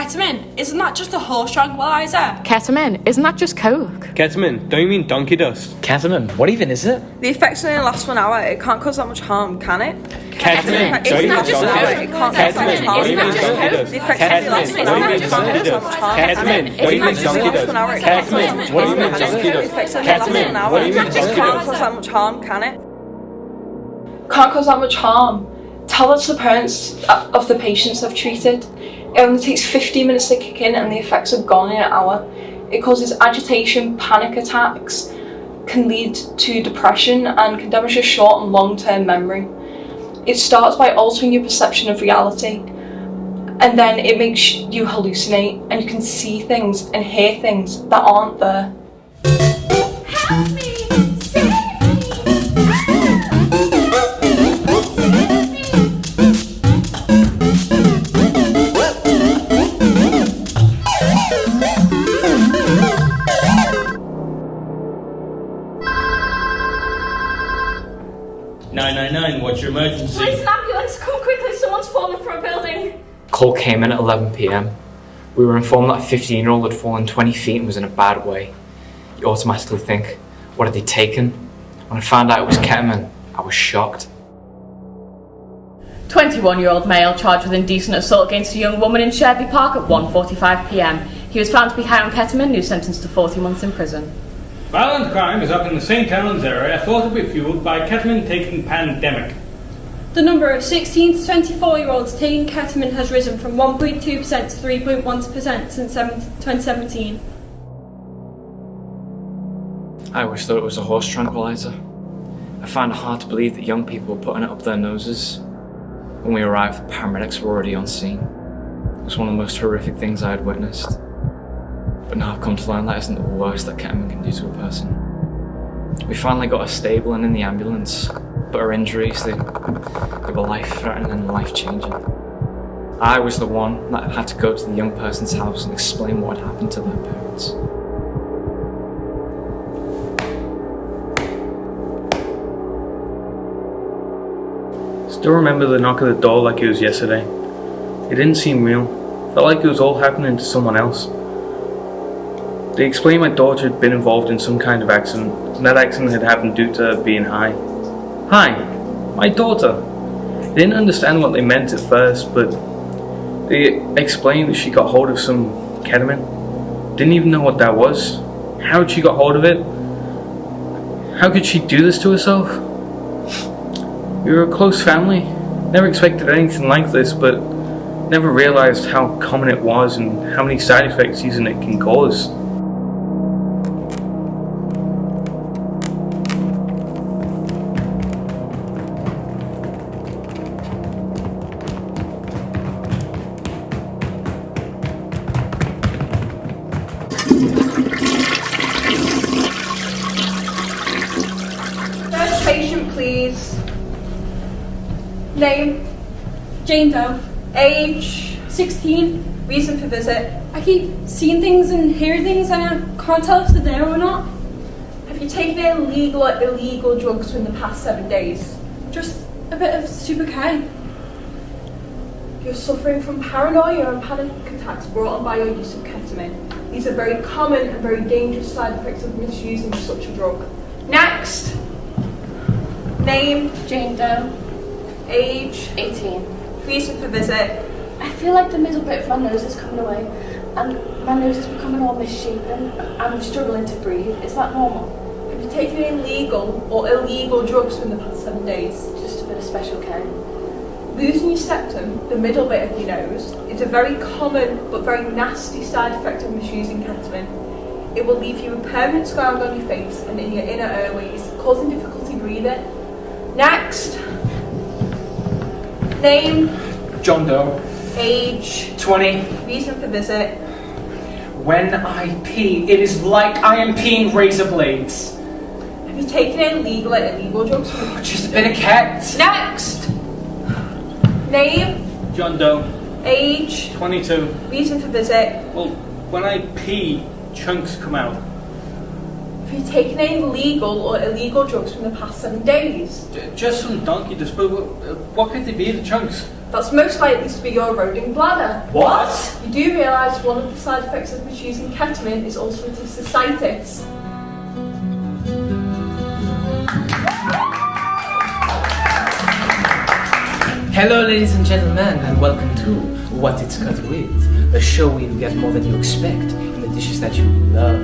Ketamine, isn't that just a horse tranquilizer? Ketamine, isn't that just coke? Ketamine, don't you mean donkey dust? Ketamine, what even is it? The effects only last 1 hour. It can't cause that much harm, can it? Ketamine, don't you mean donkey dust? It can't cause that much Ketamine, harm. don't you mean donkey dust? The effects only last 1 hour. It can't cause that much harm. Ketamine, don't you mean donkey dust? Ketamine, what do you mean donkey The dust? effects only last 1 hour. What do you mean It donkey can't dust? cause that much harm, can it? Can't cause that much harm. Tell that to the parents of the patients I've treated. It only takes 15 minutes to kick in and the effects are gone in an hour. It causes agitation, panic attacks, can lead to depression and can damage your short and long-term memory. It starts by altering your perception of reality, and then it makes you hallucinate and you can see things and hear things that aren't there. Help me! Save me! 999, what's your emergency? Please, an ambulance, come quickly, someone's fallen from a building. Call came in at 11 p.m. We were informed that a 15-year-old had fallen 20 feet and was in a bad way. You automatically think, what had they taken? When I found out it was ketamine, I was shocked. 21-year-old male charged with indecent assault against a young woman in Sherby Park at 1:45 p.m. He was found to be high on ketamine and was sentenced to 40 months in prison. Violent crime is up in the St. Helens area, thought to be fueled by ketamine-taking pandemic. The number of 16 to 24-year-olds taking ketamine has risen from 1.2% to 3.1% since 2017. I always thought it was a horse tranquilizer. I find it hard to believe that young people were putting it up their noses. When we arrived, the paramedics were already on scene. It was one of the most horrific things I had witnessed. But now I've come to learn that isn't the worst that ketamine can do to a person. We finally got her stable and in the ambulance, but her injuries, they were life-threatening and life-changing. I was the one that had to go to the young person's house and explain what had happened to their parents. Still remember the knock at the door like it was yesterday. It didn't seem real. Felt like it was all happening to someone else. They explained my daughter had been involved in some kind of accident, and that accident had happened due to her being high. Hi, my daughter. They didn't understand what they meant at first, but they explained that she got hold of some ketamine. Didn't even know what that was. How had she got hold of it? How could she do this to herself? We were a close family. Never expected anything like this, but never realized how common it was and how many side effects using it can cause. First patient, please. Name? Jane Doe, Age? 16. Reason for visit? I keep seeing things and hearing things and I can't tell if they're there or not. Have you taken any legal or illegal drugs within the past 7 days? Just a bit of super K. You're suffering from paranoia and panic attacks brought on by your use of ketamine. These are very common and very dangerous side effects of misusing such a drug. Next! Name? Jane Doe, Age? 18. Reason for visit? I feel like the middle bit of my nose is coming away and my nose is becoming all misshapen. I'm struggling to breathe. Is that normal? Have you taken any legal or illegal drugs within the past 7 days? Just a bit of special K. Losing your septum, the middle bit of your nose, is a very common but very nasty side effect of misusing ketamine. It will leave you a permanent scar on your face and in your inner airways, causing difficulty breathing. Next! Name? John Doe, Age? 20. Reason for visit? When I pee, it is like I am peeing razor blades. Have you taken any legal or illegal drugs? Just a bit of cat. Next! Name? John Doe, Age? 22. Reason for visit? Well, when I pee, chunks come out. Have you taken any legal or illegal drugs from the past 7 days? Just some donkey dust, but what could they be, the chunks? That's most likely to be your eroding bladder. What? You do realise one of the side effects of misusing ketamine is ulcerative cystitis. Hello, ladies and gentlemen, and welcome to What It's Cut With, a show where you get more than you expect in the dishes that you love.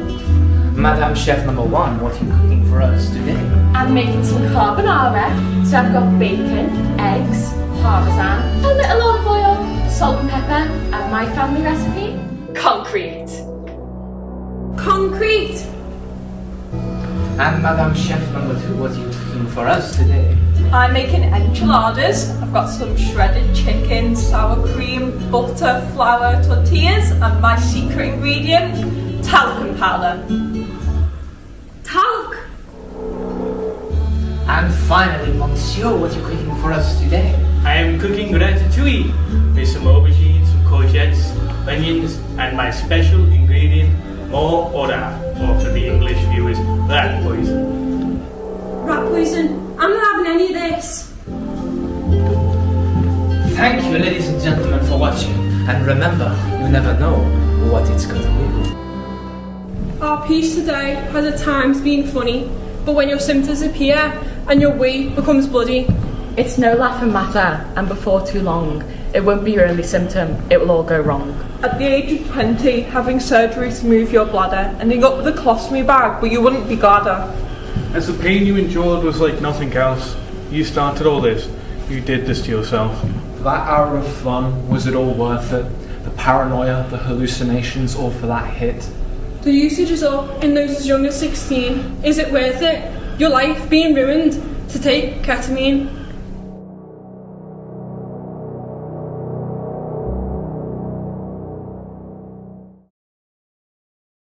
Madam Chef number 1, what are you cooking for us today? I'm making some carbonara, so I've got bacon, eggs, parmesan, a little olive oil, salt and pepper, and my family recipe, concrete. Concrete. And Madam Chef number 2, what are you cooking for us today? I'm making enchiladas. I've got some shredded chicken, sour cream, butter, flour, tortillas, and my secret ingredient, talcum powder. Talc. And finally, Monsieur, what are you cooking for us today? I am cooking ratatouille with some aubergines, some courgettes, onions, and my special ingredient, more ora, or for the English viewers, rat poison. Rat poison. I'm not having any of this. Thank you, ladies and gentlemen, for watching. And remember, you never know what it's cut with. Our piece today has at times been funny, but when your symptoms appear and your wee becomes bloody, It's no laughing matter, and before too long, it won't be your only symptom, it will all go wrong. At the age of 20, having surgery to move your bladder, ending up with a colostomy bag, but you wouldn't be gladder. As the pain you endured was like nothing else, you started all this. You did this to yourself. That hour of fun, was it all worth it? The paranoia, the hallucinations, all for that hit? the usage is up in those as young as 16. Is it worth it? Your life being ruined to take ketamine?